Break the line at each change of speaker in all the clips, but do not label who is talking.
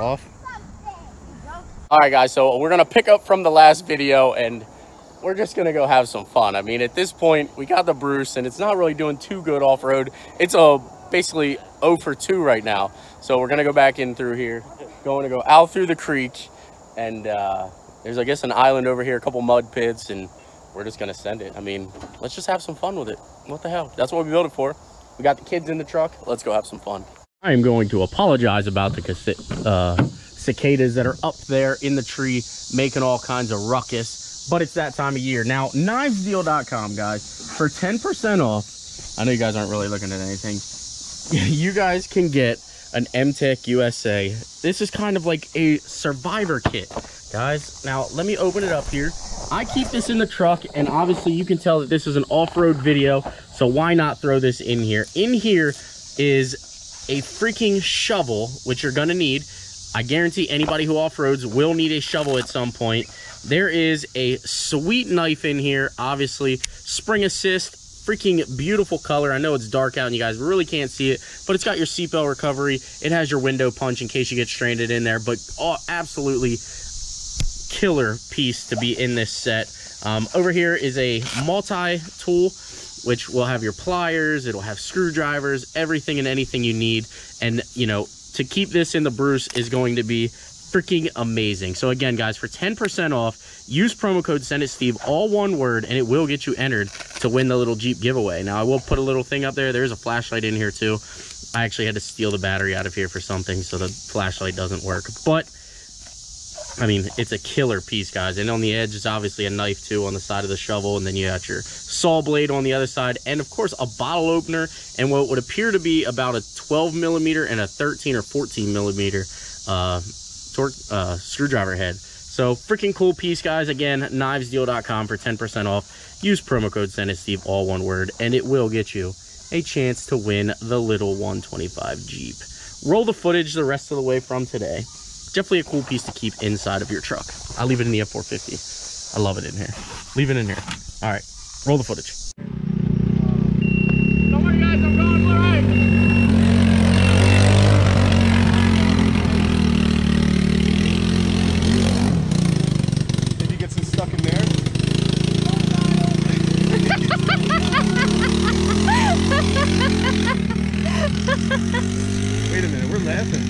off. All right, guys, so we're gonna pick up from the last video and we're just gonna go have some fun. I mean, at this point, we got the Bruce and it's not really doing too good off-road. It's basically 0 for 2 right now. So we're gonna go back in through here, going to go out through the creek, and there's, I guess, an island over here, a couple mud pits, and we're just gonna send it. I mean, let's just have some fun with it. What the hell? That's what we built it for. We got the kids in the truck. Let's go have some fun. I am going to apologize about the cicadas that are up there in the tree making all kinds of ruckus, but it's that time of year. Now, knivesdeal.com, guys, for 10% off. I know you guys aren't really looking at anything. You guys can get an MTech USA. This is kind of like a survivor kit, guys. Now, let me open it up here. I keep this in the truck, and obviously you can tell that this is an off-road video, so why not throw this in here? In here is a freaking shovel, which you're gonna need. I guarantee anybody who off-roads will need a shovel at some point. There is a sweet knife in here, obviously. Spring assist, freaking beautiful color. I know it's dark out and you guys really can't see it, but it's got your seatbelt recovery. It has your window punch in case you get stranded in there, but absolutely killer piece to be in this set. Over here is a multi-tool, which will have your pliers, it'll have screwdrivers, everything and anything you need. And, you know, to keep this in the Bruce is going to be freaking amazing. So again, guys, for 10% off, use promo code SendItSteve, all one word, and it will get you entered to win the little Jeep giveaway. Now, I will put a little thing up there. There's a flashlight in here too. I actually had to steal the battery out of here for something, so the flashlight doesn't work. But I mean, it's a killer piece, guys. And on the edge is obviously a knife too on the side of the shovel, and then you got your saw blade on the other side, and of course a bottle opener and what would appear to be about a 12 millimeter and a 13 or 14 millimeter screwdriver head. So freaking cool piece, guys. Again, knivesdeal.com for 10% off. Use promo code SendItSteve, all one word, and it will get you a chance to win the little 125 Jeep. Roll the footage the rest of the way from today. Definitely a cool piece to keep inside of your truck. I'll leave it in the F450. I love it in here. Leave it in here. All right, roll the footage. Don't worry, guys, I'm going all right.
Did you get some stuck in there? Wait a minute, we're laughing.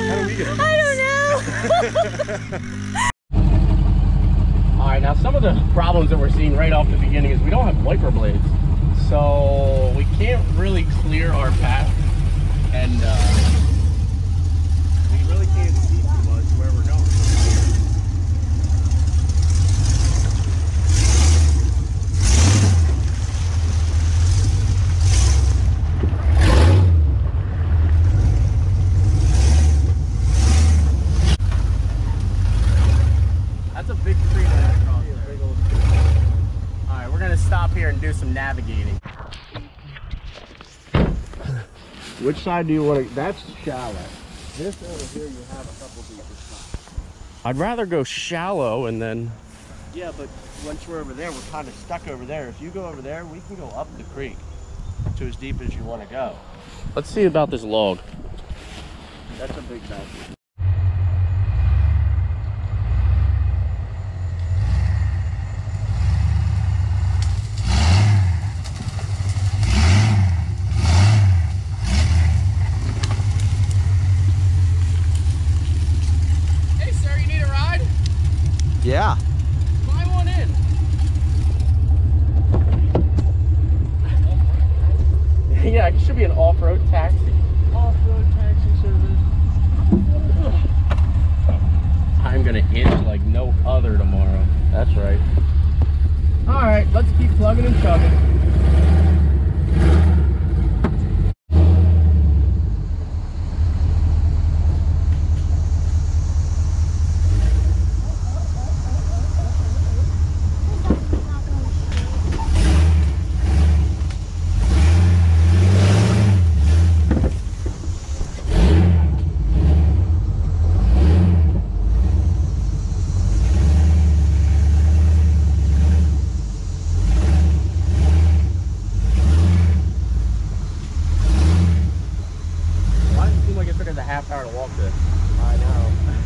How do we get it?
I don't know.
All right, now some of the problems that we're seeing right off the beginning is we don't have wiper blades, so we can't really clear our path, and we really can't see too much where we're going. That's a big tree right across there. All right, we're gonna stop here and do some navigating. Which side do you want to? That's shallow.
This over here, you have a couple deeper spots.
I'd rather go shallow and then.
Yeah, but once we're over there, we're kind of stuck over there. If you go over there, we can go up the creek to as deep as you want to go.
Let's see about this log.
That's a big mess. Yeah.
Climb on in. Yeah, it should be an off-road taxi.
Off-road taxi service.
I'm gonna itch like no other tomorrow. That's right. All right, let's keep plugging and chugging. Half hour to walk this.
I know.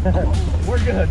We're good.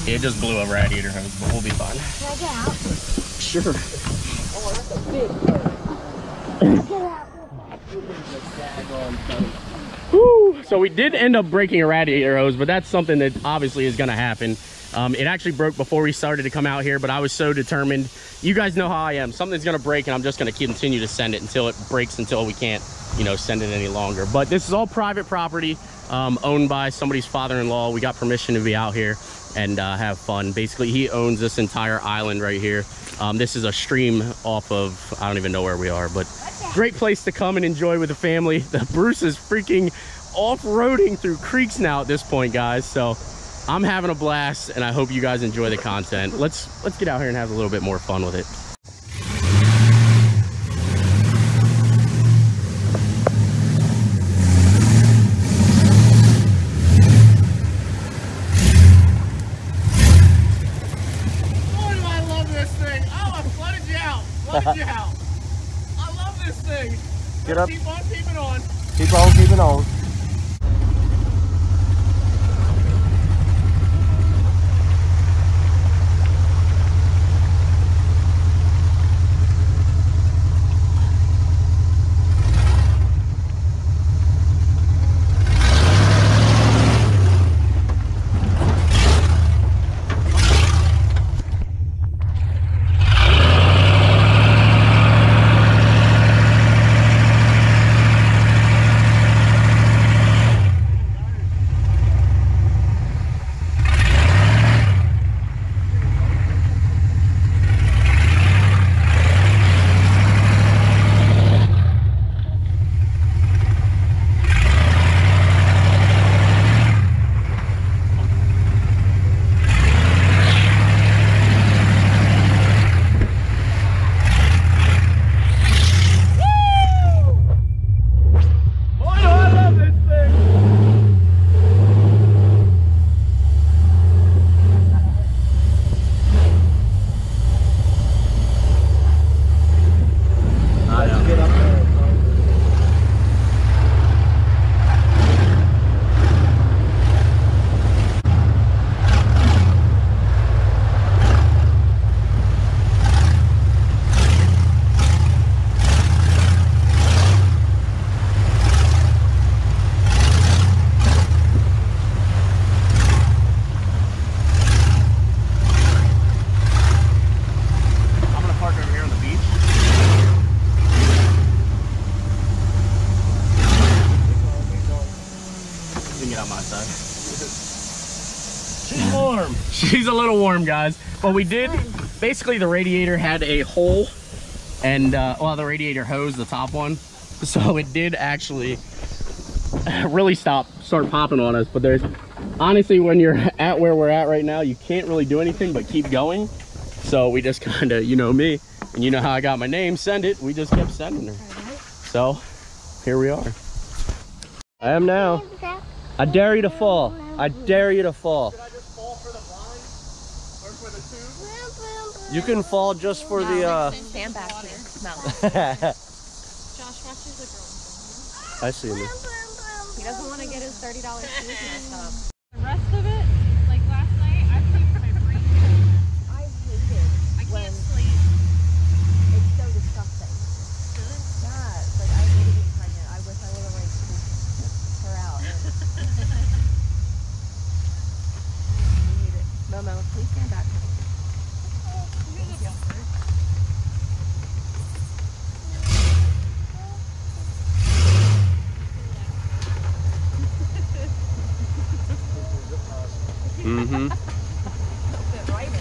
It just blew a radiator hose, but we'll be fine.
Can I get out?
Sure.
Oh, that's a big one.
Woo! So we did end up breaking a radiator hose, but that's something that obviously is going to happen. It actually broke before we started to come out here, but I was so determined. You guys know how I am. Something's going to break, and I'm just going to continue to send it until it breaks, until we can't, you know, send it any longer. But this is all private property, owned by somebody's father-in-law. We got permission to be out here and have fun. Basically, he owns this entire island right here. This is a stream off of, I don't even know where we are, but great place to come and enjoy with the family. The Bruce is freaking off-roading through creeks now at this point, guys. So I'm having a blast, and I hope you guys enjoy the content. Let's get out here and have a little bit more fun with it.
I love this thing.
Get up.
Keep on keeping on.
Keep on keeping on.
She's warm.
She's a little warm, guys. But we did, basically the radiator had a hole and, well, the radiator hose, the top one. So it did actually really start popping on us. But there's, honestly, when you're at where we're at right now, you can't really do anything but keep going. So we just kind of, you know me, and you know how I got my name, send it. We just kept sending her. So here we are. I am now. I dare you to fall. I dare you to fall.
Should I just fall for the blind? Or for the tube?
You can fall just for the
Stand back here. No.
Josh watches a girl.
I see me.
He doesn't want to get his $30 shoes messed up.
The rest of it, like last night, I sleep for my brain.
I hate it.
I
when
can't sleep.
It's so disgusting. Yeah, it's like I hate being pregnant. I wish I would have like pooped her out. I hate it. No. please stand back.
Mm-hmm.
Fit right in there.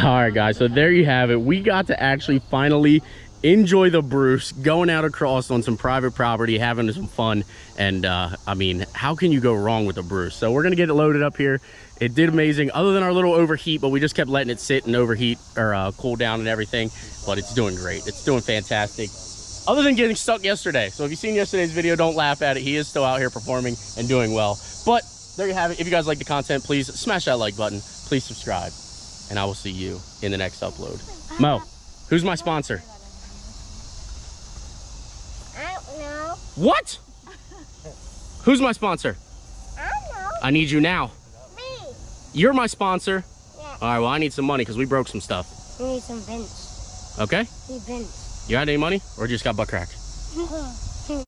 All right, guys, so there you have it. We got to actually finally enjoy the Bruce, going out across on some private property, having some fun. And I mean, how can you go wrong with the Bruce? So we're gonna get it loaded up here. It did amazing, other than our little overheat, but we just kept letting it sit and overheat or cool down and everything. But it's doing great. It's doing fantastic, other than getting stuck yesterday. So if you've seen yesterday's video, don't laugh at it. He is still out here performing and doing well. But there you have it. If you guys like the content, please smash that like button. Please subscribe. And I will see you in the next upload. Mo, who's my sponsor?
I don't know.
What? Who's my sponsor?
I don't know.
I need you now.
Me.
You're my sponsor.
Yeah.
All right, well, I need some money because we broke some stuff.
We need some vince.
Okay?
We need vince.
You had any money or just got butt crack?